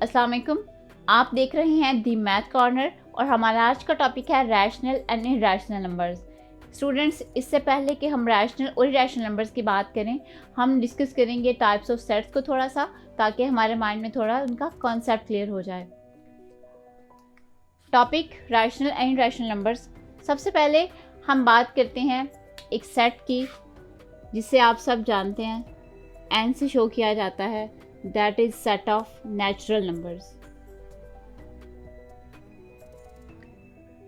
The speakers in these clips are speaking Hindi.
अस्सलाम वालेकुम। आप देख रहे हैं दी मैथ कॉर्नर और हमारा आज का टॉपिक है rational and irrational numbers. Students, इससे पहले कि हम रैशनल और इरैशनल नंबर्स की बात करें, हम डिस्कस करेंगे टाइप्स ऑफ सेट्स को थोड़ा सा, ताकि हमारे माइंड में थोड़ा उनका कॉन्सेप्ट क्लियर हो जाए। Topic rational and irrational numbers. सबसे पहले हम बात करते हैं एक सेट की, जिसे आप सब जानते हैं, एन से शो किया जाता है, that is set of natural numbers.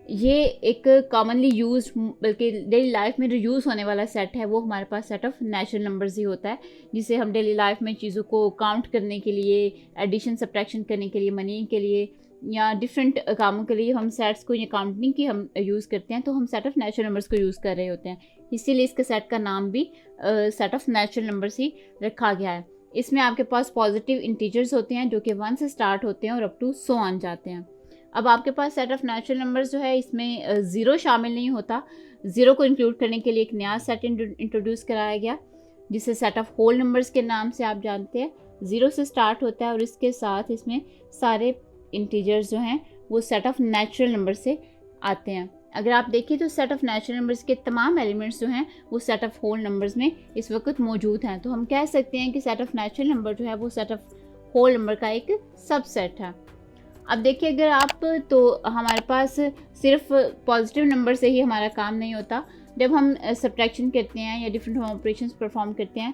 ये एक कॉमनली यूज, बल्कि डेली लाइफ में जो यूज़ होने वाला सेट है, वो हमारे पास सेट ऑफ नेचुरल नंबर्स ही होता है, जिसे हम डेली लाइफ में चीज़ों को काउंट करने के लिए, एडिशन सब्ट्रैक्शन करने के लिए, मनी के लिए या डिफरेंट कामों के लिए हम सेट्स को, या काउंटिंग की हम यूज़ करते हैं, तो हम सेट ऑफ नेचुरल नंबर्स को यूज़ कर रहे होते हैं। इसीलिए इसके सेट का नाम भी सेट ऑफ नेचुरल नंबर्स ही रखा गया है। इसमें आपके पास पॉजिटिव इंटीजर्स होते हैं जो कि 1 से स्टार्ट होते हैं और अप टू सो ऑन जाते हैं। अब आपके पास सेट ऑफ नेचुरल नंबर्स जो है, इसमें ज़ीरो शामिल नहीं होता। ज़ीरो को इंक्लूड करने के लिए एक नया सेट इंट्रोड्यूस कराया गया, जिसे सेट ऑफ होल नंबर्स के नाम से आप जानते हैं। ज़ीरो से स्टार्ट होता है और इसके साथ इसमें सारे इंटीजर्स जो हैं वो सेट ऑफ नेचुरल नंबर से आते हैं। अगर आप देखें तो सेट ऑफ नेचुरल नंबर्स के तमाम एलिमेंट्स जो हैं वो सेट ऑफ होल नंबर्स में इस वक्त मौजूद हैं। तो हम कह सकते हैं कि सेट ऑफ नेचुरल नंबर जो है वो सेट ऑफ होल नंबर का एक सबसेट है। अब देखिए, अगर आप, तो हमारे पास सिर्फ पॉजिटिव नंबर से ही हमारा काम नहीं होता। जब हम सब्ट्रैक्शन करते हैं या डिफरेंट होम ऑपरेशंस परफॉर्म करते हैं,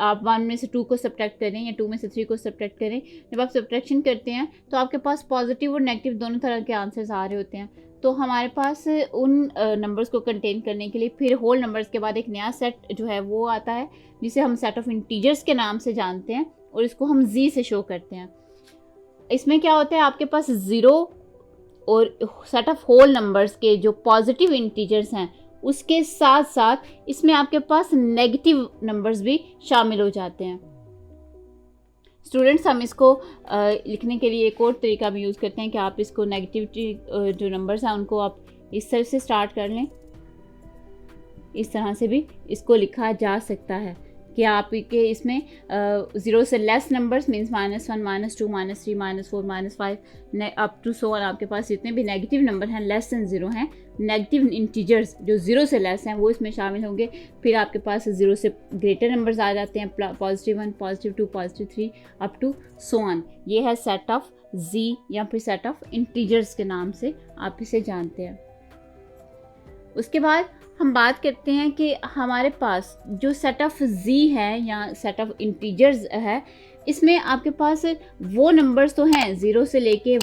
आप 1 में से 2 को सब्ट्रैक्ट करें या 2 में से 3 को सब्ट्रैक्ट करें, जब आप सब्ट्रैक्शन करते हैं तो आपके पास पॉजिटिव और नेगेटिव दोनों तरह के आंसर्स आ रहे होते हैं। तो हमारे पास उन नंबर्स को कंटेन करने के लिए फिर होल नंबर्स के बाद एक नया सेट जो है वो आता है, जिसे हम सेट ऑफ इंटीजर्स के नाम से जानते हैं, और इसको हम जी से शो करते हैं। इसमें क्या होता है, आपके पास ज़ीरो और सेट ऑफ होल नंबर्स के जो पॉजिटिव इंटीजर्स हैं, उसके साथ साथ इसमें आपके पास नेगेटिव नंबर्स भी शामिल हो जाते हैं। स्टूडेंट्स, हम इसको लिखने के लिए एक और तरीका भी यूज़ करते हैं कि आप इसको नेगेटिविटी जो नंबर्स हैं उनको आप इस तरह से स्टार्ट कर लें। इस तरह से भी इसको लिखा जा सकता है कि आपके इसमें 0 से less numbers means -1, -2, -3, -4, -5 up to so on. आपके पास जितने भी नेगेटिव नंबर हैं लेस दैन 0 हैं, नेगेटिव इंटीजर्स जो 0 से लेस हैं वो इसमें शामिल होंगे। फिर आपके पास 0 से ग्रेटर नंबर्स आ जाते हैं, +1, +2, +3 अप टू सो ऑन। ये है सेट ऑफ जी, या फिर सेट ऑफ इंटीजर्स के नाम से आप इसे जानते हैं। उसके बाद हम बात करते हैं कि हमारे पास जो सेट ऑफ जी है या सेट ऑफ इंटीजर्स है, इसमें आपके पास वो नंबर्स तो हैं 0 से लेके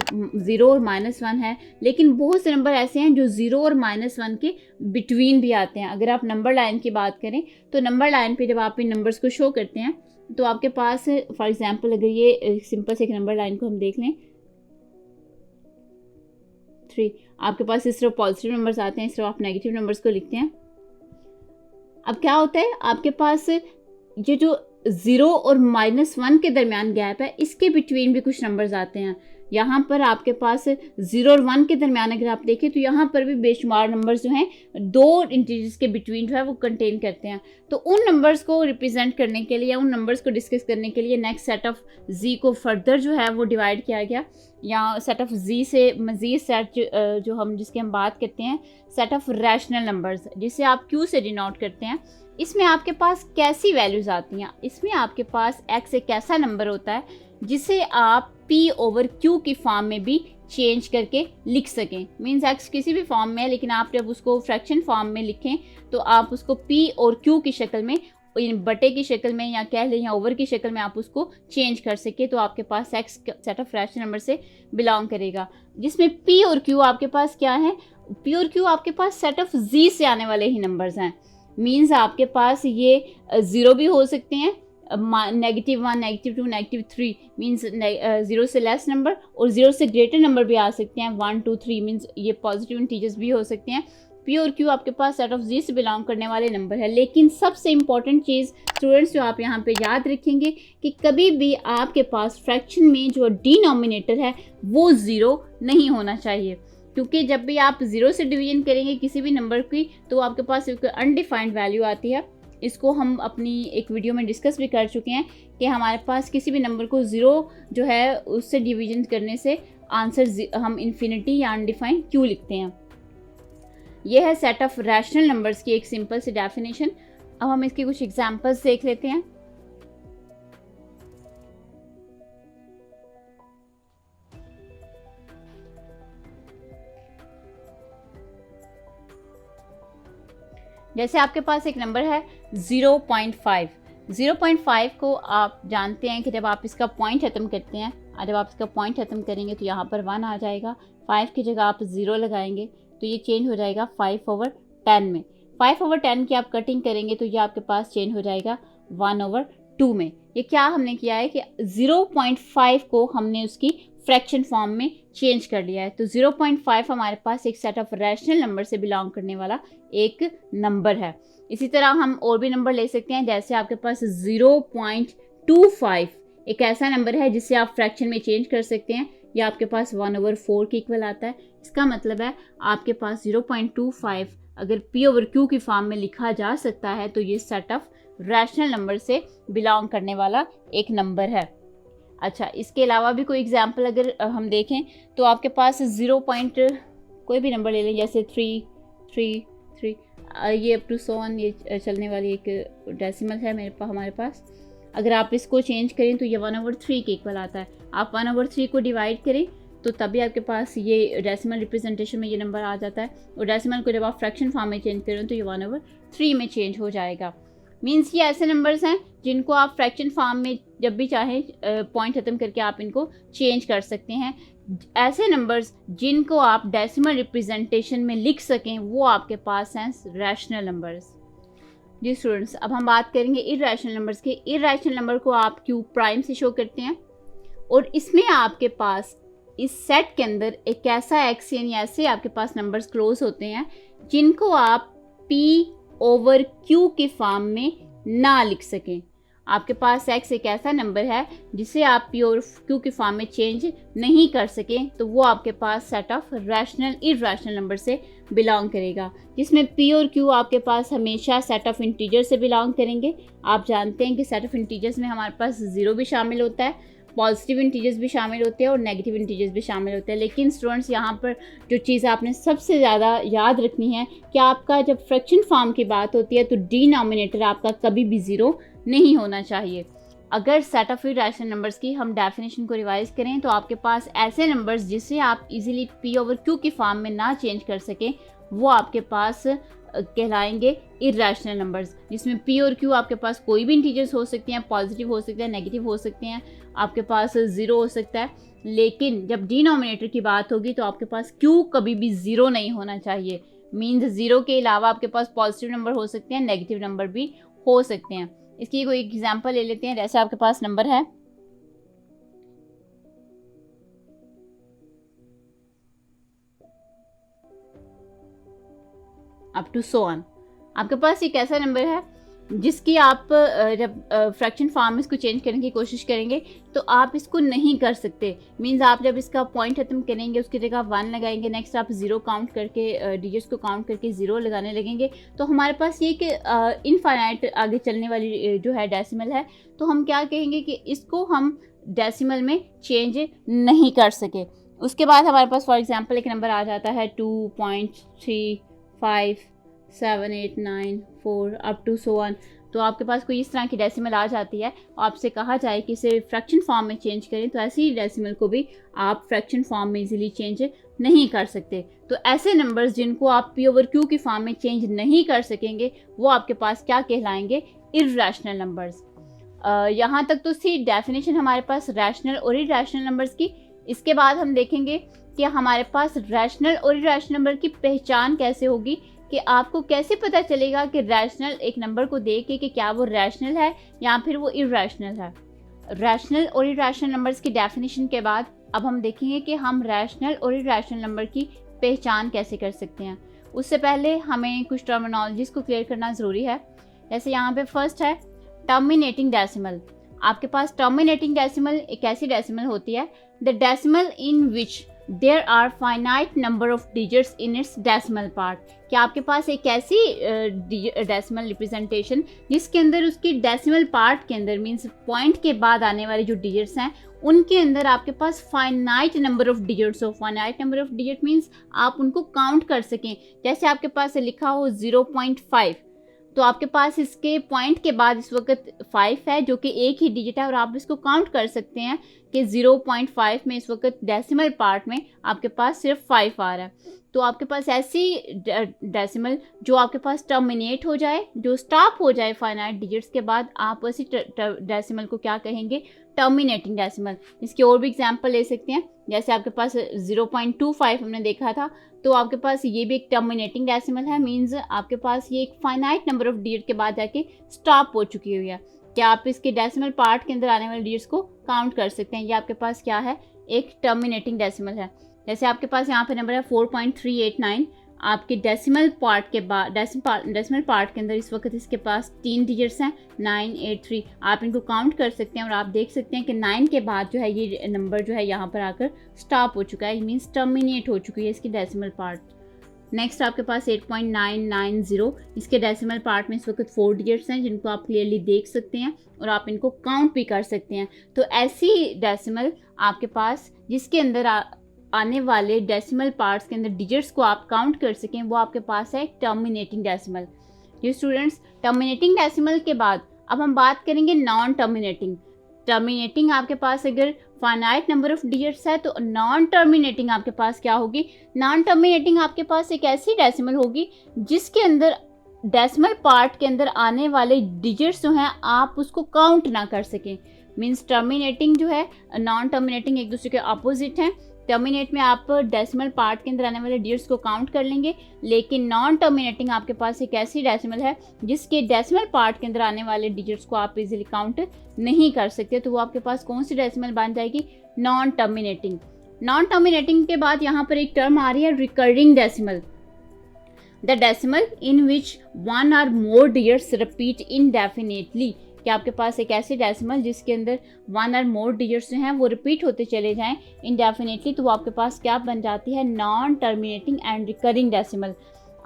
0 और -1 है, लेकिन बहुत से नंबर ऐसे हैं जो 0 और -1 के बिटवीन भी आते हैं। अगर आप नंबर लाइन की बात करें तो नंबर लाइन पे जब आप इन नंबर्स को शो करते हैं तो आपके पास फॉर एग्जांपल, अगर ये सिंपल से एक नंबर लाइन को हम देख लें 3, आपके पास इस तरफ पॉजिटिव नंबर्स आते हैं, इस तरफ आप नेगेटिव नंबर्स को लिखते हैं। अब क्या होता है, आपके पास ये जो 0 और -1 के दरमियान गैप है, इसके बिटवीन भी कुछ नंबर्स आते हैं। यहाँ पर आपके पास 0 और 1 के दरमियान अगर आप देखें तो यहाँ पर भी बेशुमार नंबर्स जो हैं 2 इंटीजर्स के बिटवीन जो है वो कंटेन करते हैं। तो उन नंबर्स को रिप्रेजेंट करने के लिए, उन नंबर्स को डिस्कस करने के लिए नेक्स्ट सेट ऑफ जी को फर्दर जो है वो डिवाइड किया गया, या सेट ऑफ जी से मज़ीद सेट जो हम जिसकी हम बात करते हैं, सेट ऑफ रैशनल नंबर्स, जिसे आप क्यू से डिनोट करते हैं। इसमें आपके पास कैसी वैल्यूज़ आती हैं, इसमें आपके पास एक्स एक ऐसा नंबर होता है जिसे आप पी ओवर क्यू की फॉर्म में भी चेंज करके लिख सकें। मीन्स एक्स किसी भी फॉर्म में है, लेकिन आप जब उसको फ्रैक्शन फॉर्म में लिखें तो आप उसको पी और क्यू की शक्ल में, बटे की शक्ल में, या कह लें या ओवर की शक्ल में आप उसको चेंज कर सके, तो आपके पास X set of rational number से बिलोंग करेगा। जिसमें पी और क्यू आपके पास क्या है, पी और क्यू आपके पास सेट ऑफ जी से आने वाले ही नंबर्स हैं। मीन्स आपके पास ये 0 भी हो सकते हैं, -1, -2, -3 मीन्स 0 से लेस नंबर, और 0 से ग्रेटर नंबर भी आ सकते हैं, 1, 2, 3 मीन्स ये पॉजिटिव इंटीजर्स भी हो सकते हैं। पी और क्यू आपके पास सेट ऑफ जी से बिलोंग करने वाले नंबर है। लेकिन सबसे इंपॉर्टेंट चीज़ स्टूडेंट्स जो आप यहाँ पे याद रखेंगे कि कभी भी आपके पास फ्रैक्शन में जो डिनोमिनेटर है वो 0 नहीं होना चाहिए, क्योंकि जब भी आप 0 से डिवीजन करेंगे किसी भी नंबर की तो आपके पास एक अनडिफाइंड वैल्यू आती है, इसको हम अपनी एक वीडियो में डिस्कस भी कर चुके हैं कि हमारे पास किसी भी नंबर को 0 जो है उससे डिवीजन करने से आंसर हम इन्फिनिटी या अनडिफाइंड क्यों लिखते हैं। यह है सेट ऑफ रैशनल नंबर्स की एक सिंपल सी डेफिनेशन। अब हम इसके कुछ एग्जांपल्स देख लेते हैं। जैसे आपके पास एक नंबर है 0.5। 0.5 को आप जानते हैं कि जब आप इसका पॉइंट खत्म करते हैं, जब आप इसका पॉइंट खत्म करेंगे तो यहाँ पर 1 आ जाएगा। 5 की जगह आप 0 लगाएंगे तो ये चेंज हो जाएगा 5/10 में। 5/10 की आप कटिंग करेंगे तो ये आपके पास चेंज हो जाएगा 1/2 में। ये क्या हमने किया है कि 0.5 को हमने उसकी फ्रैक्शन फॉर्म में चेंज कर लिया है। तो 0.5 हमारे पास एक सेट ऑफ रैशनल नंबर से बिलोंग करने वाला एक नंबर है। इसी तरह हम और भी नंबर ले सकते हैं। जैसे आपके पास 0.25 एक ऐसा नंबर है जिसे आप फ्रैक्शन में चेंज कर सकते हैं। यह आपके पास 1/4 के इक्वल आता है। इसका मतलब है आपके पास 0.25 अगर P/Q की फॉर्म में लिखा जा सकता है तो ये सेट ऑफ रैशनल नंबर से बिलोंग करने वाला एक नंबर है। अच्छा, इसके अलावा भी कोई एग्जाम्पल अगर हम देखें तो आपके पास 0. कोई भी नंबर ले लें, जैसे 3, 3, 3, ये अप टू 100 ये चलने वाली एक डेसिमल है हमारे पास। अगर आप इसको चेंज करें तो ये 1/3 के इक्वल आता है। आप 1/3 को डिवाइड करें तो तभी आपके पास ये डेसिमल रिप्रेजेंटेशन में ये नंबर आ जाता है। और डेसिमल को जब आप फ्रैक्शन फॉर्म में चेंज करें तो ये 1/3 में चेंज हो जाएगा। मीन्स ये ऐसे नंबर्स हैं जिनको आप फ्रैक्शन फॉर्म में जब भी चाहें पॉइंट खत्म करके आप इनको चेंज कर सकते हैं। ऐसे नंबर्स जिनको आप डेसिमल रिप्रेजेंटेशन में लिख सकें वो आपके पास हैं रैशनल नंबर्स। जी स्टूडेंट्स, अब हम बात करेंगे इरैशनल नंबर्स की। इरैशनल नंबर को आप क्यूब प्राइम से शो करते हैं और इसमें आपके पास इस सेट के अंदर एक ऐसा एक्स यानी ऐसे आपके पास नंबर्स क्लोज होते हैं जिनको आप P/Q की फॉर्म में ना लिख सकें। आपके पास x एक ऐसा नंबर है जिसे आप P/Q की फॉर्म में चेंज नहीं कर सकें तो वो आपके पास set of rational irrational number से बिलोंग करेगा, जिसमें P और Q आपके पास हमेशा सेट ऑफ इंटीजर से बिलोंग करेंगे। आप जानते हैं कि सेट ऑफ इंटीजर्स में हमारे पास 0 भी शामिल होता है, पॉजिटिव इंटीजर्स भी शामिल होते हैं और नेगेटिव इंटीजर्स भी शामिल होते हैं। लेकिन स्टूडेंट्स, यहाँ पर जो चीज़ आपने सबसे ज़्यादा याद रखनी है कि आपका जब फ्रैक्शन फॉर्म की बात होती है तो डिनोमिनेटर आपका कभी भी 0 नहीं होना चाहिए। अगर सेट ऑफ इरैशनल नंबर्स की हम डेफिनेशन को रिवाइज करें तो आपके पास ऐसे नंबर्स जिसे आप इजीली P/Q की फॉर्म में ना चेंज कर सकें वो आपके पास कहलाएंगे इरैशनल नंबर्स, जिसमें P और Q आपके पास कोई भी इंटीजर्स हो सकते हैं, पॉजिटिव हो सकते हैं, नेगेटिव हो सकते हैं, आपके पास 0 हो सकता है। लेकिन जब डिनोमिनेटर की बात होगी तो आपके पास Q कभी भी 0 नहीं होना चाहिए। मीन्स 0 के अलावा आपके पास पॉजिटिव नंबर हो सकते हैं, नेगेटिव नंबर भी हो सकते हैं। इसकी कोई एग्जांपल ले लेते हैं। जैसे आपके पास नंबर है अप टू 100। आपके पास एक ऐसा नंबर है जिसकी आप जब फ्रैक्शन फॉर्म में इसको चेंज करने की कोशिश करेंगे तो आप इसको नहीं कर सकते। मीन्स आप जब इसका पॉइंट खत्म करेंगे उसकी जगह 1 लगाएंगे, नेक्स्ट आप 0 काउंट करके डिजिट्स को काउंट करके 0 लगाने लगेंगे तो हमारे पास ये कि इनफाइनाइट आगे चलने वाली जो है डेसिमल है, तो हम क्या कहेंगे कि इसको हम डेसिमल में चेंज नहीं कर सके। उसके बाद हमारे पास फॉर एग्जांपल एक नंबर आ जाता है 2.357894 अप टू 100। तो आपके पास कोई इस तरह की डेसिमल आ जाती है और आपसे कहा जाए कि इसे फ्रैक्शन फॉर्म में चेंज करें तो ऐसी ही डेसिमल को भी आप फ्रैक्शन फॉर्म में इजीली चेंज नहीं कर सकते। तो ऐसे नंबर्स जिनको आप P/Q की फॉर्म में चेंज नहीं कर सकेंगे वो आपके पास क्या कहलाएंगे, इरैशनल नंबर्स। यहाँ तक तो थी डेफिनेशन हमारे पास रैशनल और इरैशनल नंबर्स की। इसके बाद हम देखेंगे कि हमारे पास रैशनल और इरैशनल नंबर की पहचान कैसे होगी, कि आपको कैसे पता चलेगा कि रैशनल एक नंबर को देख के कि क्या वो रैशनल है या फिर वो इरैशनल है। रैशनल और इरैशनल नंबर्स की डेफिनेशन के बाद अब हम देखेंगे कि हम रैशनल और इरैशनल नंबर की पहचान कैसे कर सकते हैं। उससे पहले हमें कुछ टर्मिनोलॉजीज को क्लियर करना ज़रूरी है। जैसे यहाँ पे फर्स्ट है टर्मिनेटिंग डेसिमल। आपके पास टर्मिनेटिंग डेसिमल एक ऐसी डेसिमल होती है the decimal in which there are finite number of digits in its decimal part, कि आपके पास एक ऐसी डेसिमल रिप्रेजेंटेशन जिसके अंदर उसकी डेसिमल पार्ट के अंदर मीन्स पॉइंट के बाद आने वाले जो डिजिट्स हैं उनके अंदर आपके पास फाइनाइट नंबर ऑफ डिजिट्स हो। Finite number of digit means आप उनको काउंट कर सकें। जैसे आपके पास लिखा हो 0.5, तो आपके पास इसके पॉइंट के बाद इस वक्त 5 है जो कि एक ही डिजिट है और आप इसको काउंट कर सकते हैं कि 0.5 में इस वक्त डेसिमल पार्ट में आपके पास सिर्फ 5 आ रहा है। तो आपके पास ऐसी डेसिमल जो आपके पास टर्मिनेट हो जाए, जो स्टॉप हो जाए फाइनाइट डिजिट्स के बाद, आप ऐसी डेसिमल को क्या कहेंगे? Terminating decimal. इसके और भी एग्जांपल ले सकते हैं, जैसे आपके पास 0.25 हमने देखा था, तो आपके पास ये भी एक टर्मिनेटिंग डेसिमल है, मींस आपके पास ये एक फाइनाइट नंबर ऑफ डिजिट के बाद जाके स्टॉप हो चुकी हुई है। क्या आप इसके डेसिमल पार्ट के अंदर आने वाले डिजिट्स को काउंट कर सकते हैं? ये आपके पास क्या है? एक टर्मिनेटिंग डेसिमल है। जैसे आपके पास यहाँ पे नंबर है 4.389, आपके डेसिमल पार्ट के बाद डेसिमल पार्ट के अंदर इस वक्त इसके पास 3 डिजिट्स हैं 983। आप इनको काउंट कर सकते हैं और आप देख सकते हैं कि 9 के बाद जो है ये नंबर जो है यहाँ पर आकर स्टॉप हो चुका है, मीन्स टर्मिनेट हो चुकी है इसकी डेसिमल पार्ट। नेक्स्ट आपके पास 8.990, इसके डेसिमल पार्ट में इस वक्त 4 डिजिट्स हैं जिनको आप क्लियरली देख सकते हैं और आप इनको काउंट भी कर सकते हैं। तो ऐसी डेसिमल आपके पास जिसके अंदर आने वाले डेसिमल पार्ट्स के अंदर डिजिट्स को आप काउंट कर सकें, वो आपके पास है टर्मिनेटिंग डेसिमल। ये स्टूडेंट्स, टर्मिनेटिंग डेसिमल के बाद अब हम बात करेंगे नॉन टर्मिनेटिंग। टर्मिनेटिंग आपके पास अगर फाइनाइट नंबर ऑफ डिजिट्स है तो नॉन टर्मिनेटिंग आपके पास क्या होगी? नॉन टर्मिनेटिंग आपके पास एक ऐसी डेसिमल होगी जिसके अंदर डेसिमल पार्ट के अंदर आने वाले डिजिट्स जो हैं आप उसको काउंट ना कर सकें। मीन्स टर्मिनेटिंग जो है, नॉन टर्मिनेटिंग एक दूसरे के अपोजिट हैं। टर्मिनेट में आप डेसिमल पार्ट के अंदर आने वाले डिजिट्स को काउंट कर लेंगे, लेकिन नॉन टर्मिनेटिंग आपके पास एक ऐसी डेसिमल है जिसके डेसिमल पार्ट के अंदर आने वाले डिजिट्स को आप इजीली काउंट नहीं कर सकते। तो वो आपके पास कौन सी डेसिमल बन जाएगी? Non terminating. नॉन टर्मिनेटिंग के बाद यहाँ पर एक टर्म आ रही है recurring decimal. The decimal in which 1 or more digits repeat indefinitely, कि आपके पास एक ऐसी डेसिमल जिसके अंदर 1 or more डिजिट्स जो हैं वो रिपीट होते चले जाएं इनडेफिनेटली, तो वो आपके पास क्या बन जाती है? Non terminating and recurring decimal.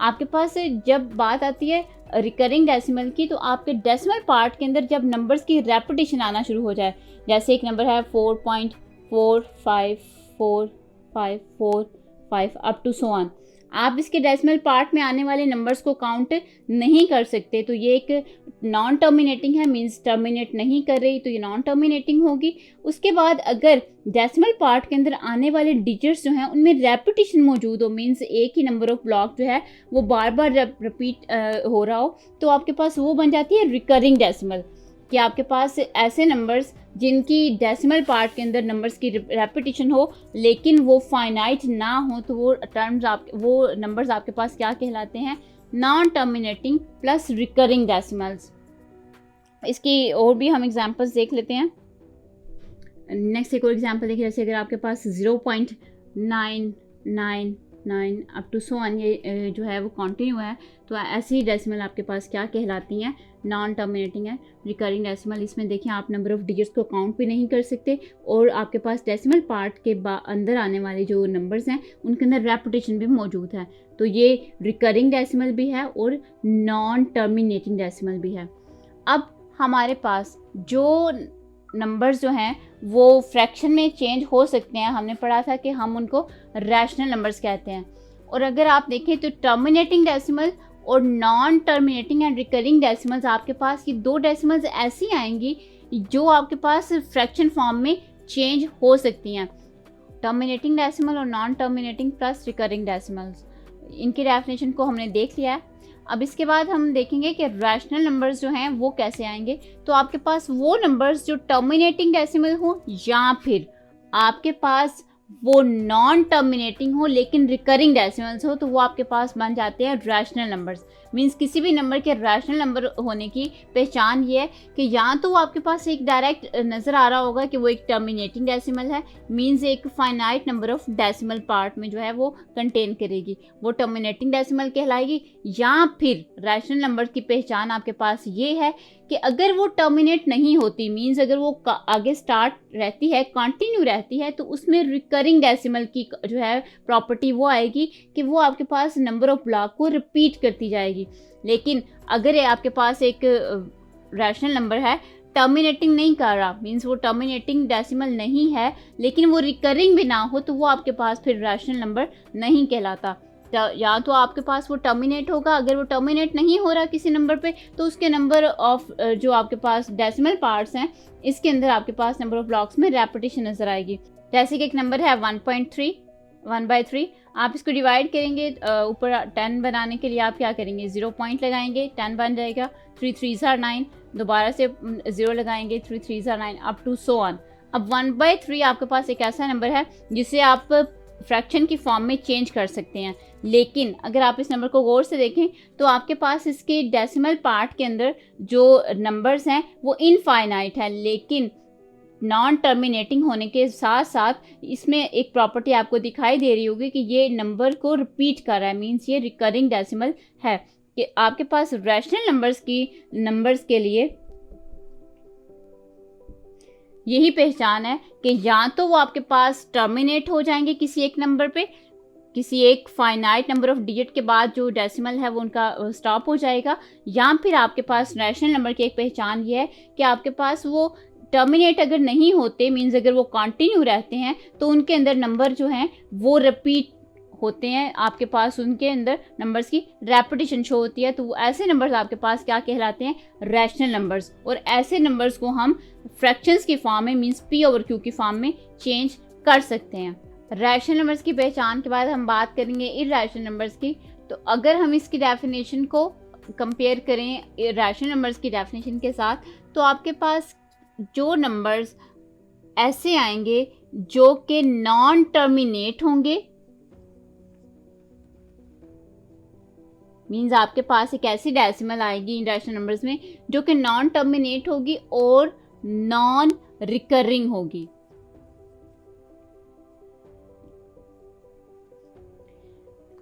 आपके पास जब बात आती है रिकरिंग डेसिमल की, तो आपके डेसिमल पार्ट के अंदर जब नंबर्स की रेपिटेशन आना शुरू हो जाए, जैसे एक नंबर है 4.45455 अप टू सो ऑन, आप इसके डेसिमल पार्ट में आने वाले नंबर्स को काउंट नहीं कर सकते, तो ये एक नॉन टर्मिनेटिंग है, मींस टर्मिनेट नहीं कर रही, तो ये नॉन टर्मिनेटिंग होगी। उसके बाद अगर डेसिमल पार्ट के अंदर आने वाले डिजिट्स जो हैं उनमें रेपिटेशन मौजूद हो, मींस एक ही नंबर ऑफ ब्लॉक जो है वो बार बार रिपीट हो रहा हो, तो आपके पास वो बन जाती है रिकरिंग डेसिमल। कि आपके पास ऐसे नंबर्स जिनकी डेसिमल पार्ट के अंदर नंबर्स की रेपिटेशन हो लेकिन वो फाइनाइट ना हो, तो वो नंबर्स आपके पास क्या कहलाते हैं? Non terminating plus recurring decimals. इसकी और भी हम एग्जांपल्स देख लेते हैं। नेक्स्ट एक और एग्जांपल देखिए, जैसे अगर आपके पास 0.999 अप टू सो ऑन ये जो है वो कंटिन्यू है, तो ऐसी डेसिमल आपके पास क्या कहलाती हैं? नॉन टर्मिनेटिंग है। रिकरिंग डेसिमल, इसमें देखिए आप नंबर ऑफ डिजिट्स को काउंट भी नहीं कर सकते और आपके पास डेसिमल पार्ट के अंदर आने वाले जो नंबर्स हैं उनके अंदर रेपिटेशन भी मौजूद है, तो ये रिकरिंग डेसिमल भी है और नॉन टर्मिनेटिंग डेसिमल भी है। अब हमारे पास जो नंबर्स जो हैं वो फ्रैक्शन में चेंज हो सकते हैं, हमने पढ़ा था कि हम उनको रैशनल नंबर्स कहते हैं। और अगर आप देखें तो टर्मिनेटिंग डेसिमल और non terminating and recurring decimals, आपके पास ये 2 डेसिमल्स ऐसी आएंगी जो आपके पास फ्रैक्शन फॉर्म में चेंज हो सकती हैं। टर्मिनेटिंग डेसिमल और non terminating plus recurring decimals, इनकी डेफिनेशन को हमने देख लिया है। अब इसके बाद हम देखेंगे कि रैशनल नंबर्स जो हैं वो कैसे आएंगे। तो आपके पास वो नंबर्स जो टर्मिनेटिंग डेसिमल हो या फिर आपके पास वो नॉन टर्मिनेटिंग हो लेकिन रिकरिंग डेसिमल्स हो, तो वो आपके पास बन जाते हैं रैशनल नंबर्स। मीन्स किसी भी नंबर के रैशनल नंबर होने की पहचान ये है कि या तो वो आपके पास एक डायरेक्ट नज़र आ रहा होगा कि वो एक टर्मिनेटिंग डेसिमल है, मीन्स एक finite number of decimal part में जो है वो कंटेन करेगी, वो टर्मिनेटिंग डेसिमल कहलाएगी। या फिर रैशनल नंबर की पहचान आपके पास ये है कि अगर वो टर्मिनेट नहीं होती, मीन्स अगर वो आगे स्टार्ट रहती है, कंटिन्यू रहती है, तो उसमें रिकरिंग डेसिमल की जो है प्रॉपर्टी वो आएगी कि वो आपके पास नंबर ऑफ ब्लॉक को रिपीट करती जाएगी। लेकिन अगर ये आपके पास एक रैशनल नंबर है, टर्मिनेटिंग नहीं कर रहा, मीन्स वो टर्मिनेटिंग डेसिमल नहीं है, लेकिन वो रिकरिंग भी ना हो, तो वो आपके पास फिर रैशनल नंबर नहीं कहलाता। या तो आपके पास वो टर्मिनेट होगा, अगर वो टर्मिनेट नहीं हो रहा किसी नंबर पे, तो उसके नंबर ऑफ जो आपके पास डेसिमल पार्ट्स हैं, इसके अंदर आपके पास नंबर ऑफ ब्लॉक्स में रेपिटेशन नजर आएगी। जैसे कि एक नंबर है 1.3, 1/3, आप इसको डिवाइड करेंगे, ऊपर 10 बनाने के लिए आप क्या करेंगे, 0 पॉइंट लगाएंगे, 10 बन जाएगा, 3 3s are 9, दोबारा से 0 लगाएंगे, 3 3s are 9 up to so on. अब 1/3 आपके पास एक ऐसा नंबर है जिसे आप फ्रैक्शन की फॉर्म में चेंज कर सकते हैं, लेकिन अगर आप इस नंबर को गौर से देखें तो आपके पास इसके डेसिमल पार्ट के अंदर जो नंबर्स हैं वो इनफाइनाइट है, लेकिन नॉन टर्मिनेटिंग होने के साथ साथ इसमें एक प्रॉपर्टी आपको दिखाई दे रही होगी कि ये नंबर को रिपीट कर रहा है, मीन्स ये रिकरिंग डेसिमल है। कि आपके पास रैशनल नंबर्स के लिए यही पहचान है कि या तो वो आपके पास टर्मिनेट हो जाएंगे किसी एक नंबर पे, किसी एक फाइनाइट नंबर ऑफ डिजिट के बाद जो डेसिमल है वो उनका स्टॉप हो जाएगा, या फिर आपके पास रैशनल नंबर की एक पहचान ये है कि आपके पास वो टर्मिनेट अगर नहीं होते, मीन्स अगर वो कंटिन्यू रहते हैं, तो उनके अंदर नंबर जो हैं वो रिपीट होते हैं, आपके पास उनके अंदर नंबर्स की रेपिटेशन शो होती है, तो वो ऐसे नंबर्स आपके पास क्या कहलाते हैं, रैशनल नंबर्स। और ऐसे नंबर्स को हम फ्रैक्शंस की फॉर्म में, मीन्स p/q की फॉर्म में चेंज कर सकते हैं। रैशनल नंबर्स की पहचान के बाद हम बात करेंगे इरैशनल नंबर्स की। तो अगर हम इसकी डेफिनेशन को कंपेयर करें रैशनल नंबर्स की डेफिनेशन के साथ, तो आपके पास जो नंबर्स ऐसे आएंगे जो कि नॉन टर्मिनेट होंगे, मीन्स आपके पास एक ऐसी डेसिमल आएगी इन रैशनल नंबर्स में जो कि नॉन टर्मिनेट होगी और नॉन रिकरिंग होगी।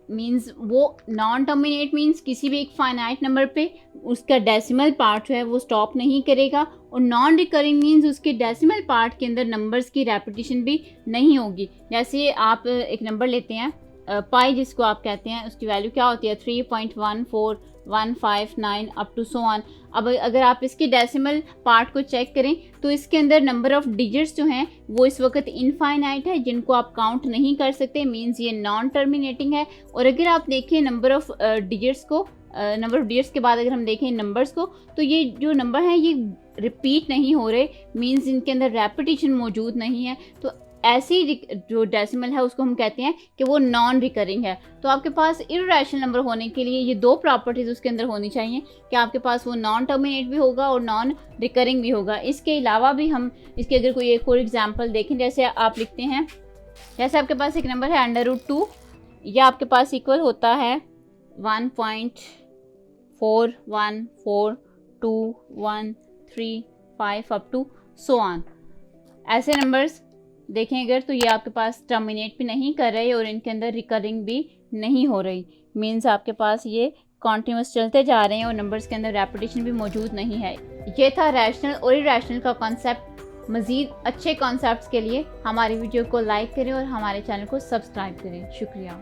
मीन्स वो नॉन टर्मिनेट मीन्स किसी भी एक फाइनाइट नंबर पे उसका डेसिमल पार्ट जो है वो स्टॉप नहीं करेगा, और नॉन रिकरिंग मीन्स उसके डेसिमल पार्ट के अंदर नंबर्स की रेपिटेशन भी नहीं होगी। जैसे आप एक नंबर लेते हैं पाई जिसको आप कहते हैं, उसकी वैल्यू क्या होती है 3.14159 अप टू सो ऑन। अब अगर आप इसके डेसिमल पार्ट को चेक करें तो इसके अंदर नंबर ऑफ डिजिट्स जो हैं वो इस वक्त इनफाइनाइट है, जिनको आप काउंट नहीं कर सकते, मींस ये नॉन टर्मिनेटिंग है। और अगर आप देखें नंबर ऑफ डिजिट्स को, नंबर ऑफ डिजिट्स के बाद अगर हम देखें नंबर्स को, तो ये जो नंबर हैं ये रिपीट नहीं हो रहे, मींस इनके अंदर रेपिटेशन मौजूद नहीं है। तो ऐसी जो डेसिमल है उसको हम कहते हैं कि वो नॉन रिकरिंग है। तो आपके पास इरैशनल नंबर होने के लिए ये दो प्रॉपर्टीज उसके अंदर होनी चाहिए कि आपके पास वो नॉन टर्मिनेट भी होगा और नॉन रिकरिंग भी होगा। इसके अलावा भी हम इसके अगर कोई एक और एग्जांपल देखें, जैसे आप लिखते हैं, जैसे आपके पास एक नंबर है √2, या आपके पास इक्वल होता है 1.414213 अप टू सो ऑन। ऐसे नंबर्स देखें अगर, तो ये आपके पास टर्मिनेट भी नहीं कर रहे और इनके अंदर रिकरिंग भी नहीं हो रही, मीन्स आपके पास ये कॉन्टिन्यूस चलते जा रहे हैं और नंबर्स के अंदर रेपिटेशन भी मौजूद नहीं है। ये था रैशनल और इरैशनल का कॉन्सेप्ट। मज़ीद अच्छे कॉन्सेप्ट्स के लिए हमारी वीडियो को लाइक करें और हमारे चैनल को सब्सक्राइब करें। शुक्रिया।